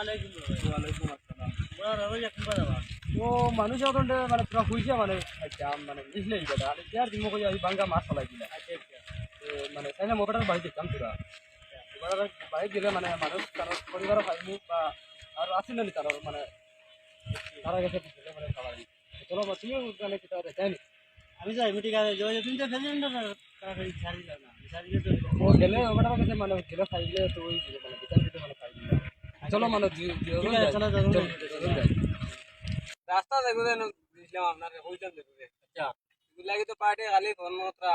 ওয়ালাইকুম আসসালাম। তো মানুষ এখন মানে পুরা খুঁজছে মানে মানে বুঝলেই বেটা আর কি আর দিমো কই আমি বাঙ্গা মাছ ফলাই দিলা তো মানে তাই না মোবাইলের বাড়ি দেখতাম পুরা এবার বাড়ি দিলে মানে মানুষ তার পরিবার পাইনি বা আর আসিল নি তার মানে তারা গেছে দিলে মানে সবাই চলো বা তুমিও মানে কি তাহলে তাই আমি যাই মিটিং আছে যে তুমি তো ফেলেন না তাড়াতাড়ি ছাড়ি দাও না ছাড়ি দিলে ও গেলে ওটা কাছে মানে গেলে খাইলে তো ওই মানে বিচার দিতে মানে খাই দিলা চলো মানে চলো যাই রাস্তা দেখো দেন দিছিলাম আপনার কইতাম দেখো আচ্ছা লাগি তো পার্টি খালি ফোন মাত্রা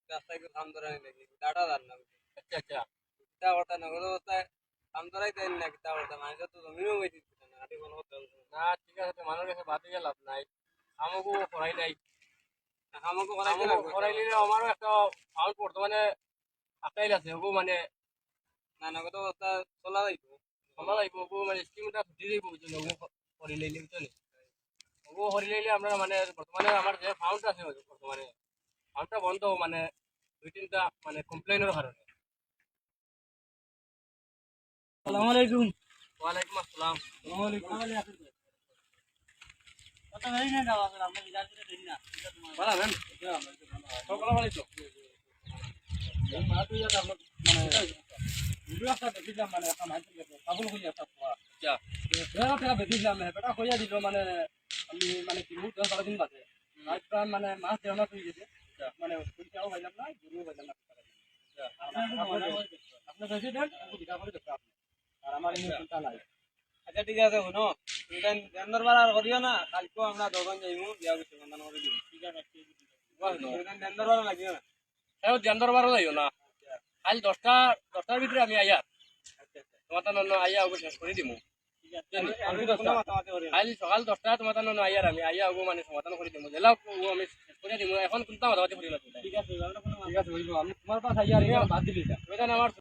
রাস্তায় একটু কাম ধরে নাকি ডাটা দান না আচ্ছা আচ্ছা কিতা কথা নগদ অবস্থায় কাম ধরাই দেন না কিতা কথা মানুষ তো জমিনও হয়ে দিচ্ছে না আটি কোনো কথা না ঠিক আছে মানুষের কাছে বাদ দিয়ে লাভ নাই আমাকেও করাই নাই আমাকেও করাইলে আমারও একটা ফাউন্ড বর্তমানে আকাইল আছে ওগো মানে না নগদ অবস্থা চলা যাইব ওগো মানে স্কিমটা ছুটি যাইব বুঝছেন ওগো করে লইলে বুঝছেন ওগো করে লইলে আমরা মানে বর্তমানে আমার যে ফাউন্ড আছে বর্তমানে ফাউন্ডটা বন্ধ মানে দুই তিনটা মানে কমপ্লেনের কারণে আসসালামু আলাইকুম ওয়ালাইকুম আসসালাম কত গাড়ি না দাও আসলে আমরা বিচার করে দেই না ভালো আছেন সকলে ভালো তো দেখছিলাম মানে একটা মাছ কাবুল হয়ে একটা আচ্ছা দেখছিলাম বেটা কইয়া দিল মানে আমি মানে কি মুখ 10-12 দিন বাদে আজকাল মানে মাছ দেওয়া হয়ে গেছে মানে পয়সাও পাইলাম না গরুও পাইলাম না আপনার প্রেসিডেন্ট বিটা করে দেখো আপনি আর আমার এই চিন্তা নাই আচ্ছা ঠিক আছে শুনো তুমি দেন্দরবার আর করিও না কালকেও আমরা দোকান যাইমু বিয়া কিছু সন্ধান করে দিব ঠিক আছে দেন্দরবার লাগিও না হ্যাঁ দেন্দরবারও যাইও না কাল 10টার ভিতরে আমি আইয়া তোমার তো নন্য আইয়া ওকে শেষ করে দিমু কাল সকাল 10টা তোমার তো নন্য আইয়ার আমি আইয়া ওগো মানে সমাধান করে দিমু জেলা আমি শেষ করে দিমু এখন কোনটা মাথামাতি করি না ঠিক আছে বলবো আমি তোমার পাশ আইয়া আর বাদ দিলি না ওইটা আমার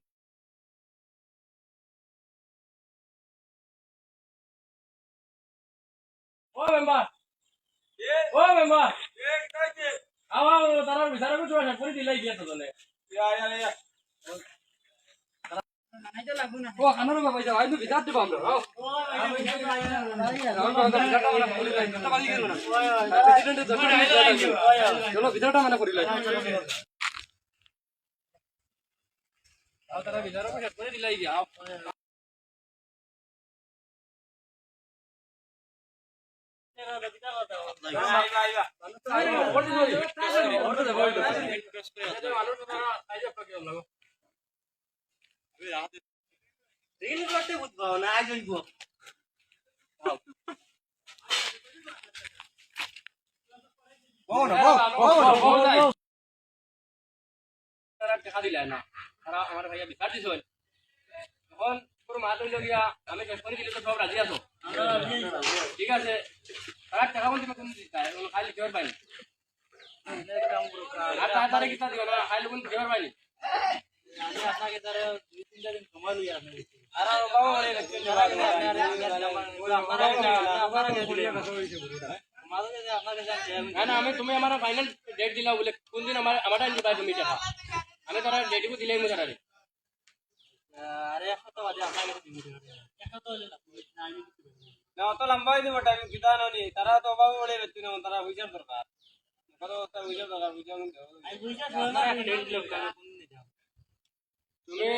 ও মেম্বার আও তারা বিচার করে শেষ করে দিলাই গিয়া তো দলে ও খানার বাবা যাও আইতো বিদাত দিব আমরা চলো ভিতরটা মানে করি লাই তারা বিচার করে শেষ করে দিলাই গিয়া রিল করতে বুঝবো না আজ হইব তারা টাকা দিলাই না তারা আমার ভাইয়া বিচার দিছিল এখন তোর মা তৈল গিয়া আমি শেষ করে দিলে তো সব রাজি আছো ঠিক আছে তারা টাকা বলতে তুমি দিতা খাইলে কেউ পাইনি আর তাড়াতাড়ি কিতা দিও না খাইলে কোন কেউ পাইনি আমি আপনাকে তারা 2-3 দিন সময় লই আসলে আর বাবা বলে রাখছেন না আমি তুমি আমার ফাইনাল ডেট দিলা বলে কোন দিন আমার টাইম দিবা তুমি টাকা আমি তারা ডেটও দিলাই মু তারা আরে একটা তো বাজে আপনাকে দিব একটা তো না অত লম্বাই দিব টাইম কিতা ননি তারা তো বাবা বলে রাখছেন তারা বুঝার দরকার কত তা বুঝার দরকার বুঝার আমি বুঝা না একটা ডেট দিলাম কোন দিন যাও তুমি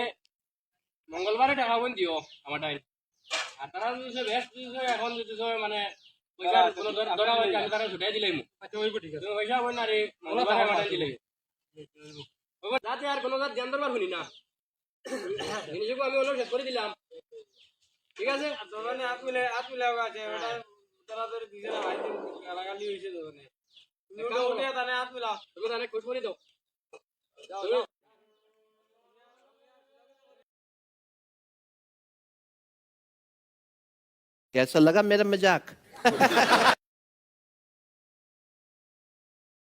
মঙ্গলবারে টাকা বন দিও আমার টাইম আর তারা যদি বেশ এখন যদি মানে পয়সা কোনো ধরা হয় আমি তারা ছুটাই দিলাই মু আচ্ছা ওইব ঠিক আছে তুমি পয়সা বন না রে মঙ্গলবারে আমার টাইম দিলাই যাতে আর কোনো জাত ধ্যান দরবার শুনি না জিনিসগুলো আমি ওনার শেষ করে দিলাম ঠিক আছে দোকানে হাত মিলে আছে ওটা তারা ধরে দিছে না ভাই গালাগালি হয়েছে দোকানে তুমি ওটা উঠে তানে হাত মিলা তুমি তানে খুশ করে দাও कैसा लगा मेरा मजाक